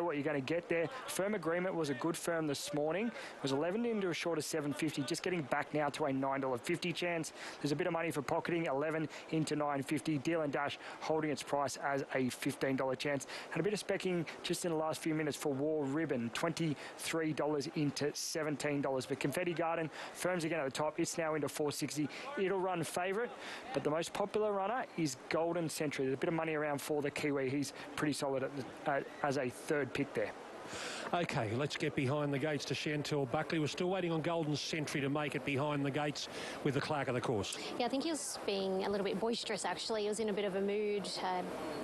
what you're going to get there. Firm Agreement was a good firm this morning. It was 11 into a short of $7.50, just getting back now to a $9.50 chance. There's a bit of money for Pocketing, 11 into $9.50. Deal and Dash holding its price as a $15 chance. And a bit of specking just in the last few minutes for War Ribbon, $23 into $17. But Confetti Garden, firms again at the top. It's now into $4.60. It'll run favourite, but the most popular runner is Golden Century. There's a bit of money around for the Kiwi. He's pretty solid as a third pick there. OK, let's get behind the gates to Chantel Buckley. We're still waiting on Golden Century to make it behind the gates with the clerk of the course. Yeah, I think he was being a little bit boisterous, actually. He was in a bit of a mood.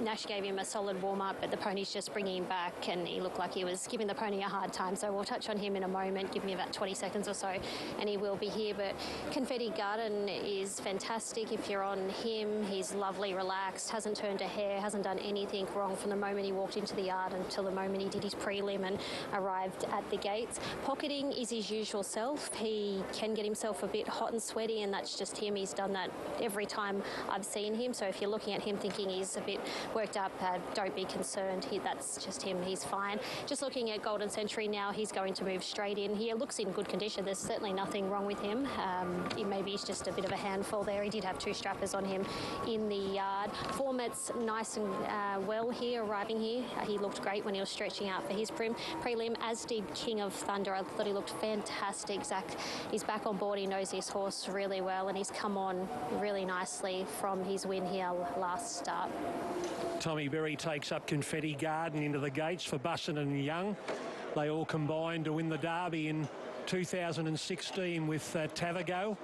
Nash gave him a solid warm-up, but the pony's just bringing him back, and he looked like he was giving the pony a hard time. So we'll touch on him in a moment. Give me about 20 seconds or so, and he will be here. But Confetti Garden is fantastic. If you're on him, he's lovely, relaxed, hasn't turned a hair, hasn't done anything wrong from the moment he walked into the yard until the moment he did his prelim and arrived at the gates. Pocketing is his usual self. He can get himself a bit hot and sweaty, and that's just him. He's done that every time I've seen him. So if you're looking at him thinking he's a bit worked up, don't be concerned. That's just him. He's fine. Just looking at Golden Century now, he's going to move straight in. He looks in good condition. There's certainly nothing wrong with him. Maybe he's just a bit of a handful there. He did have two strappers on him in the yard. Format's nice and well here, arriving here. He looked great when he was stretching out for his prelim, as did King of Thunder. I thought he looked fantastic. Zach, he's back on board. He knows his horse really well, and he's come on really nicely from his win here last start. Tommy Berry takes up Confetti Garden into the gates for Bussin and Young. They all combined to win the Derby in 2016 with Tavago.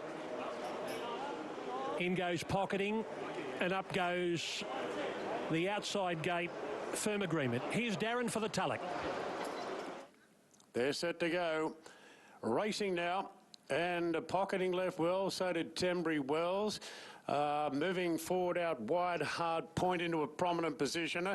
In goes Pocketing, and up goes the outside gate, Firm Agreement. Here's Darren for the Tulloch. They're set to go. Racing now. And Pocketing left well, so did Tembry Wells. Moving forward out wide, hard point into a prominent position.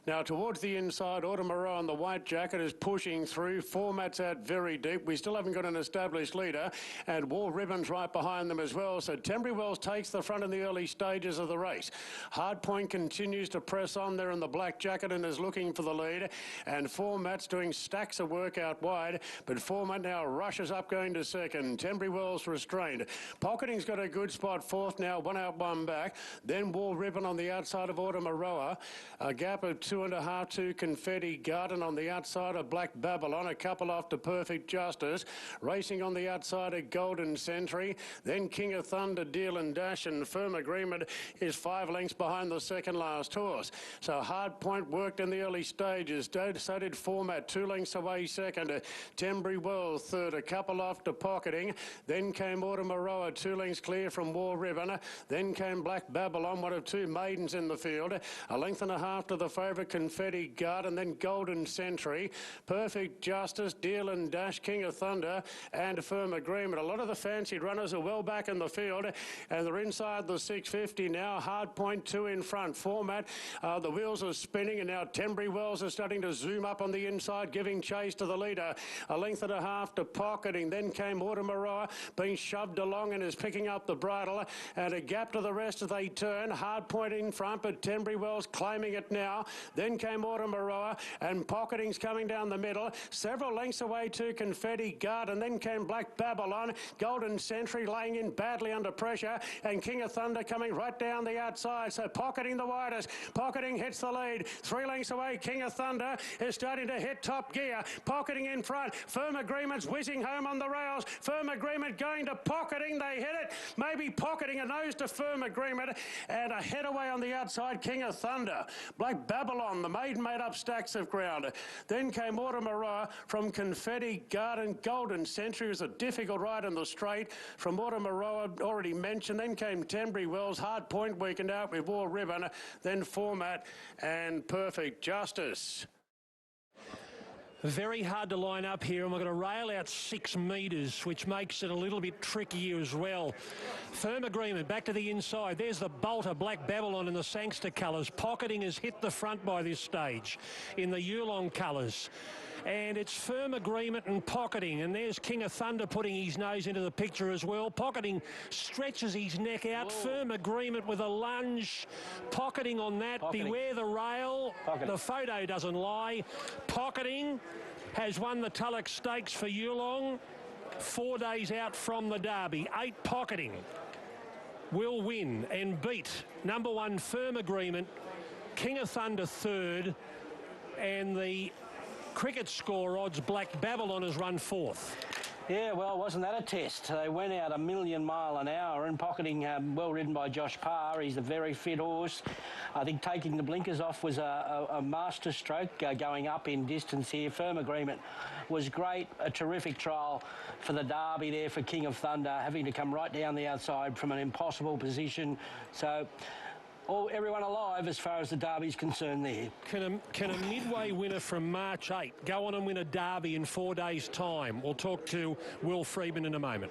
Now towards the inside, Automaro on the white jacket is pushing through. Format's out very deep. We still haven't got an established leader, and War Ribbon's right behind them as well. So Tembry Wells takes the front in the early stages of the race. Hard point continues to press on there in the black jacket and is looking for the lead. And Format's doing stacks of work out wide, but Format now rushes up going to second. Tembry Wells restrained. Pocketing's got a good spot fourth now, one out, one back. Then War Ribbon on the outside of Automaro. A gap of 2.5 to Confetti Garden on the outside of Black Babylon. A couple off to Perfect Justice. Racing on the outside of Golden Century. Then King of Thunder, Deal and Dash, and Firm Agreement is 5 lengths behind the second last horse. So Hard Point worked in the early stages. So did Format, 2 lengths away second. Tembry Wells third. A couple off to Pocketing. Then came Automaro, 2 lengths clear from War Ribbon. Then came Black Babylon, one of 2 maidens in the field. 1.5 lengths to the favourite Confetti Garden, then Golden Century, Perfect Justice, Deal and Dash, King of Thunder, and Firm Agreement. A lot of the fancied runners are well back in the field, and they're inside the 650 now. Hard Point 2 in front. Format, the wheels are spinning, and now Tembry Wells is starting to zoom up on the inside, giving chase to the leader. 1.5 lengths to Pocketing. Then came Automaro, being shoved along and is picking up the bridle, and a gap to the rest as they turn. Hard Point in front, but Tembry Wells claiming it now. Then came Automaro, and Pocketing's coming down the middle. Several lengths away to Confetti Garden. Then came Black Babylon. Golden Century laying in badly under pressure, and King of Thunder coming right down the outside. So Pocketing the widest. Pocketing hits the lead. 3 lengths away, King of Thunder is starting to hit top gear. Pocketing in front. Firm Agreement's whizzing home on the rails. Firm Agreement going to Pocketing. They hit it. Maybe Pocketing a nose to Firm Agreement, and a head away on the outside, King of Thunder. Black Babylon, the maiden, made up stacks of ground. Then came Automaro from Confetti Garden. Golden Century was a difficult ride in the straight from Automaro, already mentioned. Then came Tembry Wells. Hard Point weakened out with War Ribbon. Then Format and Perfect Justice. Very hard to line up here, and we're going to rail out 6 metres, which makes it a little bit trickier as well. Firm Agreement back to the inside. There's the bolter, Black Babylon in the Sangster colours. Pocketing has hit the front by this stage in the Yulong colours. And it's Firm Agreement and Pocketing. And there's King of Thunder putting his nose into the picture as well. Pocketing stretches his neck out. Whoa. Firm Agreement with a lunge. Pocketing on that. Pocketing. Beware the rail. Pocketing. The photo doesn't lie. Pocketing has won the Tulloch Stakes for Yulong. 4 days out from the Derby. 8 Pocketing will win and beat number 1 Firm Agreement, King of Thunder 3rd, and the cricket score odds Black Babylon has run 4th. Yeah, well, wasn't that a test? They went out a million mile an hour, and Pocketing, well ridden by Josh Parr. He's a very fit horse. I think taking the blinkers off was a master stroke, going up in distance here. Firm Agreement was great, a terrific trial for the Derby there for King of Thunder, having to come right down the outside from an impossible position. So everyone alive as far as the Derby's concerned there. Can a midway winner from March 8 go on and win a Derby in 4 days' time? We'll talk to Will Freedman in a moment.